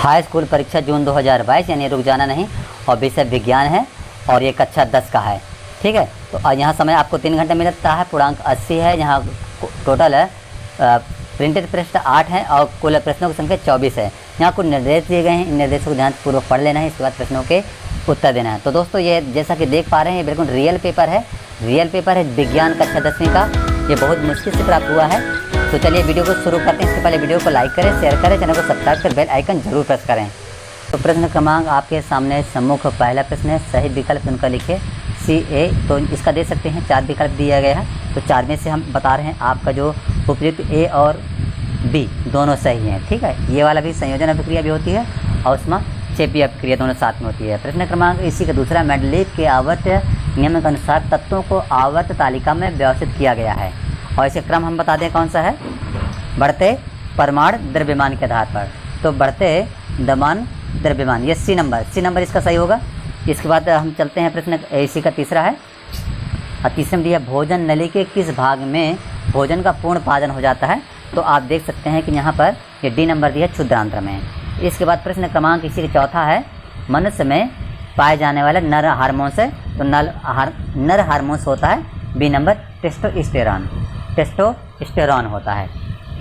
High school परीक्षा जून 2022, यानी रुक जाना नहीं, और विषय विज्ञान है और ये कक्षा 10 का है। ठीक है, तो यहाँ समय आपको 3 घंटे मिलता है। पूर्णांक 80 है। यहाँ टोटल है प्रिंटेड प्रश्न 8 हैं और कुल प्रश्नों की संख्या 24 है। यहाँ कुछ निर्देश दिए गए हैं, इन निर्देशों को ध्यानपूर्वक पढ़ लेना है, इसके बाद प्रश्नों के उत्तर देना है। तो दोस्तों ये जैसा कि देख पा रहे हैं, ये बिल्कुल रियल पेपर है विज्ञान कक्षा 10वीं का। ये बहुत मुश्किल से प्राप्त हुआ है। तो चलिए वीडियो को शुरू करते हैं। इससे पहले वीडियो को लाइक करें, शेयर करें, चैनल को सब्सक्राइब कर बेल आइकन जरूर प्रेस करें। तो प्रश्न क्रमांक आपके सामने सम्मुख पहला प्रश्न है, सही विकल्प उनका लिखे CA। तो इसका दे सकते हैं 4 विकल्प दिया गया है, तो 4 में से हम बता रहे हैं आपका जो उपयुक्त A और B दोनों सही हैं। ठीक है, ये वाला भी संयोजन अभिक्रिया भी होती है और उसमें चेपी अभिक्रिया दोनों साथ में होती है। प्रश्न क्रमांक इसी का दूसरा, मेंडलीव के आवर्त नियम के अनुसार तत्वों को आवर्त तालिका में व्यवस्थित किया गया है और इसे क्रम हम बता दें कौन सा है, बढ़ते परमाणु द्रव्यमान के आधार पर। तो बढ़ते दमान द्रव्यमान, ये C नंबर इसका सही होगा। इसके बाद हम चलते हैं प्रश्न इसी का तीसरा है, और तीसरे में दिया भोजन नली के किस भाग में भोजन का पूर्ण पाचन हो जाता है। तो आप देख सकते हैं कि यहाँ पर ये D नंबर दिया क्षुद्रांत्र में। इसके बाद प्रश्न क्रमांक इसी का चौथा है, मनुष्य में पाए जाने वाला नर हार्मोन्स है। तो नर हार्मोन्स होता है B नंबर टेस्टोस्टेरॉन होता है।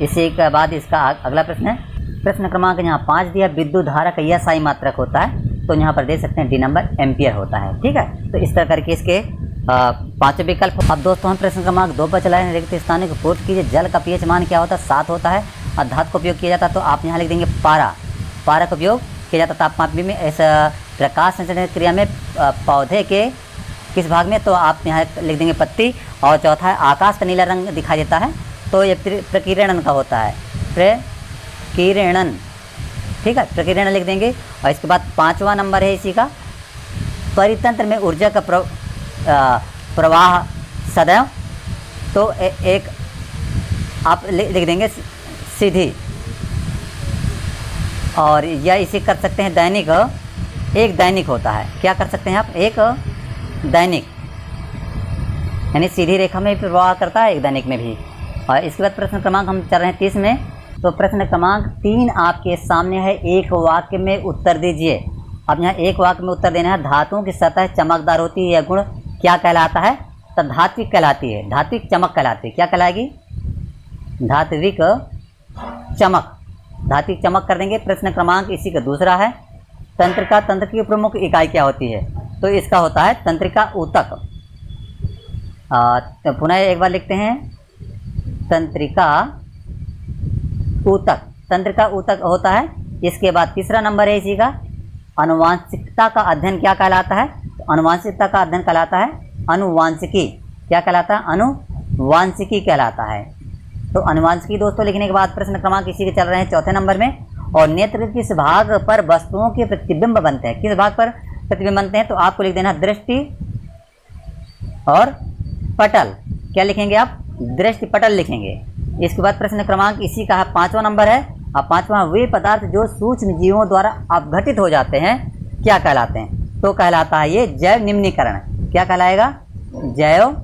इसी के बाद इसका अगला प्रश्न है, प्रश्न क्रमांक यहाँ 5 दिया, विद्युत धारा का यह साई मात्रक होता है। तो यहाँ पर दे सकते हैं D नंबर एम्पियर होता है। ठीक है, तो इस तरह करके इसके 5 विकल्प। अब दोस्तों हम प्रश्न क्रमांक 2 पर चलाए हैं, रिक्त स्थानों को पूर्ति कीजिए। जल का pH मान क्या होता है, 7 होता है और धातु का उपयोग किया जाता है। तो आप यहाँ लिख देंगे पारा का उपयोग किया जाता है तापमापी में। ऐसा प्रकाश संचरण क्रिया में पौधे के किस भाग में, तो आप यहाँ लिख देंगे पत्ती। और चौथा है, आकाश का नीला रंग दिखाई देता है। तो ये प्रकीर्णन का होता है, प्रकीर्णन। ठीक है, प्रकीर्णन लिख देंगे। और इसके बाद 5वां नंबर है इसी का, परितंत्र में ऊर्जा का प्रवाह सदैव। तो एक आप लिख देंगे सीधी, और या इसे कर सकते हैं दैनिक। एक दैनिक होता है, क्या कर सकते हैं आप, एक दैनिक, यानी सीधी रेखा में भी प्रवाह करता है, एक दैनिक में भी। और इसके बाद प्रश्न क्रमांक हम चल रहे हैं 30 में। तो प्रश्न क्रमांक 3 आपके सामने है, एक वाक्य में उत्तर दीजिए। अब यहाँ एक वाक्य में उत्तर देना है, धातुओं की सतह चमकदार होती है, यह गुण क्या कहलाता है। तो धात्विक कहलाती है, धात्विक चमक कहलाती है। क्या कहलाएगी, धात्विक चमक, धात्विक चमक कर देंगे। प्रश्न क्रमांक इसी का दूसरा है, तंत्र की प्रमुख इकाई क्या होती है। तो इसका होता है तंत्रिका ऊतक। तो पुनः एक बार लिखते हैं, तंत्रिका ऊतक होता है। इसके बाद तीसरा नंबर है इसी का, अनुवांशिकता का अध्ययन क्या कहलाता है। तो अनुवांशिकता का अध्ययन कहलाता है अनुवांशिकी। क्या कहलाता है, अनुवांशिकी कहलाता है। तो अनुवांशिकी दोस्तों लिखने के बाद प्रश्न क्रमांक इसी के चल रहे हैं 4थे नंबर में। और नेत्र किस भाग पर वस्तुओं के प्रतिबिंब बनते हैं, किस भाग पर प्रतिबिंब बनते हैं। तो आपको लिख देना दृष्टि और पटल। क्या लिखेंगे आप, दृष्टि पटल लिखेंगे। इसके बाद प्रश्न क्रमांक इसी का 5वां नंबर है। अब 5वां, वे पदार्थ जो सूक्ष्म जीवों द्वारा अपघटित हो जाते हैं क्या कहलाते हैं। तो कहलाता है ये जैव निम्नीकरण। क्या कहलाएगा, जैव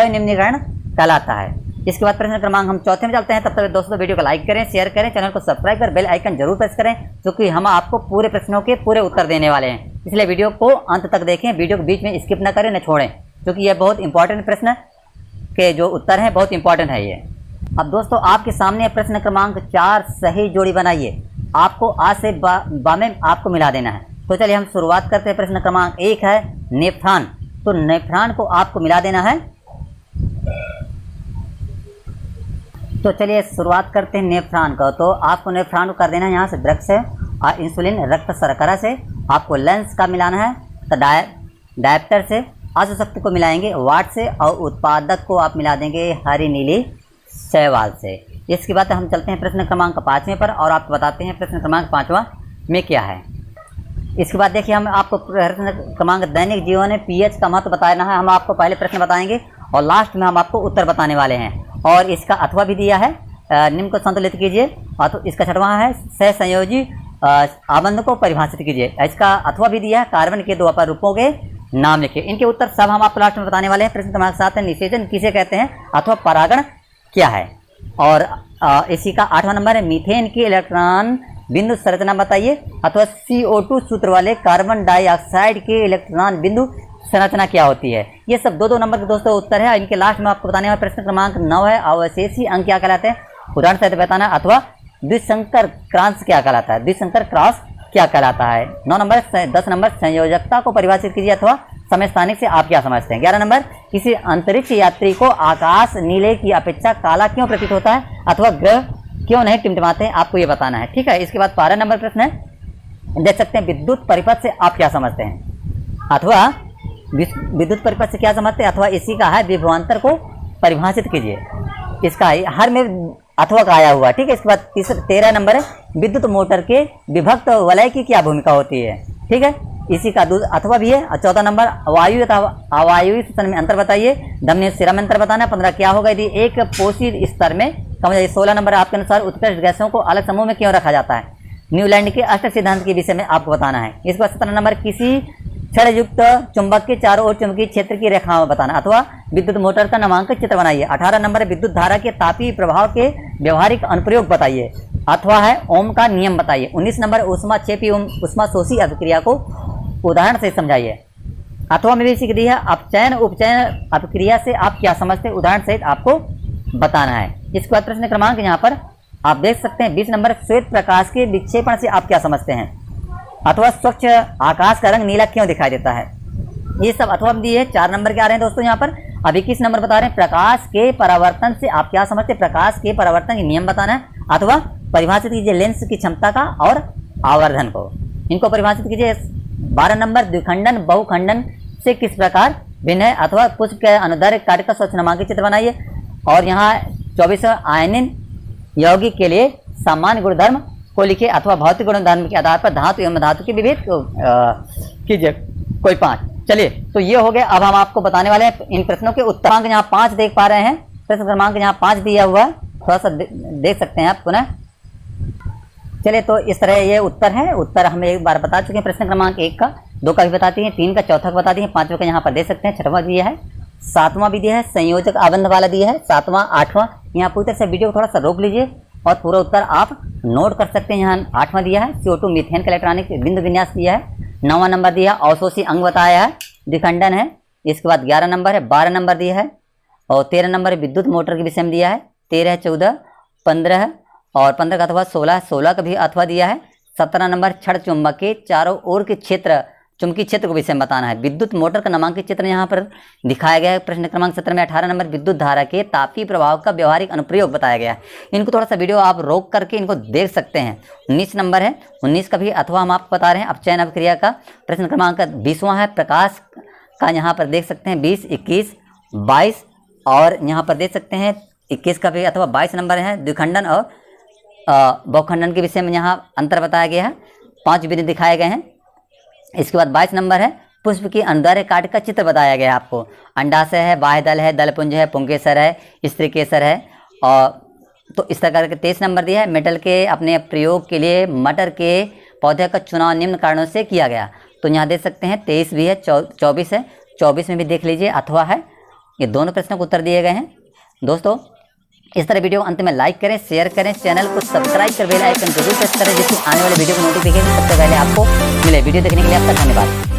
निम्नीकरण कहलाता है। इसके बाद प्रश्न क्रमांक हम 4थे में चलते हैं। तब तक दोस्तों वीडियो को लाइक करें, शेयर करें, चैनल को सब्सक्राइब कर बेल आइकन जरूर प्रेस करें, क्योंकि हम आपको पूरे प्रश्नों के पूरे उत्तर देने वाले हैं। इसलिए वीडियो को अंत तक देखें, वीडियो को बीच में स्किप न करें, न छोड़ें, क्योंकि यह बहुत इंपॉर्टेंट प्रश्न के जो उत्तर हैं बहुत इंपॉर्टेंट है ये। अब दोस्तों आपके सामने प्रश्न क्रमांक 4 सही जोड़ी बनाइए। आपको आ से बा में आपको मिला देना है। तो चलिए हम शुरुआत करते हैं। प्रश्न क्रमांक 1 है नेफ्रॉन। तो नेफ्रॉन को आपको मिला देना है। तो चलिए शुरुआत करते हैं नेफ्रॉन का। तो आपको नेफ्रॉन को कर देना है यहाँ से वृक्क से, और इंसुलिन रक्त शर्करा से। आपको लेंस का मिलाना है, तो डायप्टर से। अशुशक्ति को मिलाएंगे वाट से, और उत्पादक को आप मिला देंगे हरी नीली शैवाल से। इसके बाद हम चलते हैं प्रश्न क्रमांक 5वें पर, और आपको बताते हैं प्रश्न क्रमांक 5वां में क्या है। इसके बाद देखिए हम आपको प्रश्न क्रमांक दैनिक जीवन में pH का महत्व बताना है। हम आपको पहले प्रश्न बताएंगे और लास्ट में हम आपको उत्तर बताने वाले हैं। और इसका अथवा भी दिया है, निम्न को संतुलित कीजिए। और तो इसका 6वां है सहसंयोजी आबंध को परिभाषित कीजिए। इसका अथवा भी दिया है, कार्बन के 2 अपर रूपों के नाम लिखिए। इनके उत्तर सब हम आपको लास्ट में बताने वाले हैं। प्रश्न क्रमांक 7 है निषेचन किसे कहते हैं अथवा परागण क्या है। और इसी का 8वां नंबर है मीथेन की इलेक्ट्रॉन बिंदु संरचना बताइए, अथवा CO2 सूत्र वाले कार्बन डाइऑक्साइड के इलेक्ट्रॉन बिंदु संरचना क्या होती है। ये सब 2-2 नंबर के दोस्तों उत्तर है। इनके लास्ट में आपको बताने वाला प्रश्न क्रमांक 9 है, अवशेषी अंक क्या कहलाते हैं, उदाहरण सहित बताना, अथवा द्विसंकर क्रॉस क्या कहलाता है, द्विसंकर क्रॉस क्या कहलाता है। 9 नंबर 10 नंबर संयोजकता को परिभाषित कीजिए अथवा समय स्थानिक से आप क्या समझते हैं। 11 नंबर किसी अंतरिक्ष यात्री को आकाश नीले की अपेक्षा काला क्यों प्रतीत होता है, अथवा ग्रह क्यों नहीं टिमटिमाते हैं, आपको ये बताना है। ठीक है, इसके बाद 12 नंबर प्रश्न है, देख सकते हैं विद्युत परिपथ से आप क्या समझते हैं, अथवा विद्युत परिपथ से क्या समझते हैं, अथवा इसी का है विभवांतर को परिभाषित कीजिए। इसका हर में अथवा का आया हुआ। ठीक है, इसके बाद 13 नंबर है, विद्युत मोटर के विभक्त वलय की क्या भूमिका होती है। ठीक है, इसी का अथवा भी है। 14 नंबर वायु तथा अवायु श्वसन में अंतर बताइए, धमनी सिरा में अंतर बताना है। 15 क्या होगा यदि एक पोषी स्तर में कम हो जाए। 16 नंबर आपके अनुसार उत्कृष्ट गैसों को अलग समूह में क्यों रखा जाता है, न्यूलैंड के अष्ट सिद्धांत के विषय में आपको बताना है। इसके बाद 17 नंबर किसी क्षणयुक्त चुंबक के चारों ओर चुंबकीय क्षेत्र की रेखाओं बताना, अथवा विद्युत मोटर का नामांकित चित्र बनाइए। 18 नंबर विद्युत धारा के तापीय प्रभाव के व्यवहारिक अनुप्रयोग बताइए, अथवा है ओम का नियम बताइए। 19 नंबर ऊष्माक्षेपी ऊष्मा शोषी अभिक्रिया को उदाहरण से समझाइए, अथवा में भी सीख दी है अपचयन उपचयन अभिक्रिया से आप क्या समझते हैं, उदाहरण सहित आपको बताना है। इसके बाद प्रश्न क्रमांक यहाँ पर आप देख सकते हैं 20 नंबर श्वेत प्रकाश के विक्षेपण से आप क्या समझते हैं, अथवा स्वच्छ आकाश का रंग नीला क्यों दिखाई देता है। ये सब अथवा दिए है। 4 नंबर के आ रहे हैं दोस्तों यहाँ पर। अभी किस नंबर बता रहे हैं, प्रकाश के परावर्तन से आप क्या समझते हैं, प्रकाश के परावर्तन के नियम बताना है, अथवा परिभाषित कीजिए लेंस की क्षमता का और आवर्धन को, इनको परिभाषित कीजिए। 12 नंबर द्विखंडन बहुखंडन से किस प्रकार भिन्न है, अथवा पुष्प के अनुदैर्घ्य कार्य का स्वच्छ नामांकित चित्र बनाइए। और यहाँ 24 आयनिन यौगिक के लिए सामान्य गुणधर्म को लिखिए, अथवा भौतिक गुणधर्म के आधार पर धातु एवं धातु के विभेद कीजिए कोई 5। चलिए, तो ये हो गया। अब हम आपको बताने वाले हैं इन प्रश्नों के उत्तर। क्रमांक यहाँ 5 देख पा रहे हैं, प्रश्न क्रमांक यहाँ 5 दिया हुआ है, थोड़ा सा देख सकते हैं आप पुनः। चलिए, तो इस तरह ये उत्तर है। उत्तर हम एक बार बता चुके हैं, प्रश्न क्रमांक 1 का, 2 का भी बताती हैं, 3 का, चौथा का बताती हैं, 5वां का यहाँ पर दे सकते हैं, 6वां दिया है, 7वां भी दिया है, संयोजक आबंध वाला दिया है, 7वां 8वां। यहाँ पूरी तरह से वीडियो को थोड़ा सा रोक लीजिए और पूरा उत्तर आप नोट कर सकते हैं। यहाँ 8वां दिया है CO2 मीथेन का इलेक्ट्रॉनिक बिंदु विन्यास दिया है। 9वां नंबर दिया है अवशोषी अंग बताया है, द्विखंडन है। इसके बाद 11 नंबर है, 12 नंबर दिया है, और 13 नंबर विद्युत मोटर के विषय में दिया है। 13, 14, 15 और 15 का अथवा 16 का भी अथवा दिया है। 17 नंबर क्षण चुंबक के चारों ओर के क्षेत्र चुंबकीय क्षेत्र को विषय में बताना है। विद्युत मोटर का नामांकित चित्र यहाँ पर दिखाया गया है प्रश्न क्रमांक 17 में। 18 नंबर विद्युत धारा के तापीय प्रभाव का व्यवहारिक अनुप्रयोग बताया गया है। इनको थोड़ा सा वीडियो आप रोक करके इनको देख सकते हैं। 19 नंबर है, 19 का भी अथवा हम आपको बता रहे हैं। अपचयन अभिक्रिया का प्रश्न क्रमांक 20वां है। प्रकाश का यहाँ पर देख सकते हैं 20, 21, 22 और यहाँ पर देख सकते हैं 21 का भी अथवा 22 नंबर है। द्विखंडन और बहुखंडन के विषय में यहाँ अंतर बताया गया है, 5 बिंदु दिखाए गए हैं। इसके बाद 22 नंबर है पुष्प की अनुदैर्घ्य काट का चित्र बताया गया है आपको। अंडाशय है, बाह्यदल है, दलपुंज है, पुंकेसर है, स्त्री केसर है। और तो इस तरह करके 23 नंबर दिया है मेटल के अपने प्रयोग के लिए मटर के पौधे का चुनाव निम्न कारणों से किया गया। तो यहाँ देख सकते हैं 23 भी है, 24 है, 24 में भी देख लीजिए अथवा है। ये दोनों प्रश्नों को उत्तर दिए गए हैं। दोस्तों इस तरह वीडियो को अंत में लाइक करें, शेयर करें, चैनल को सब्सक्राइब कर बेल आइकन जरूर प्रेस करें जिससे आने वाले वीडियो को नोटिफिकेशन सबसे पहले आपको मिले। वीडियो देखने के लिए आपका धन्यवाद।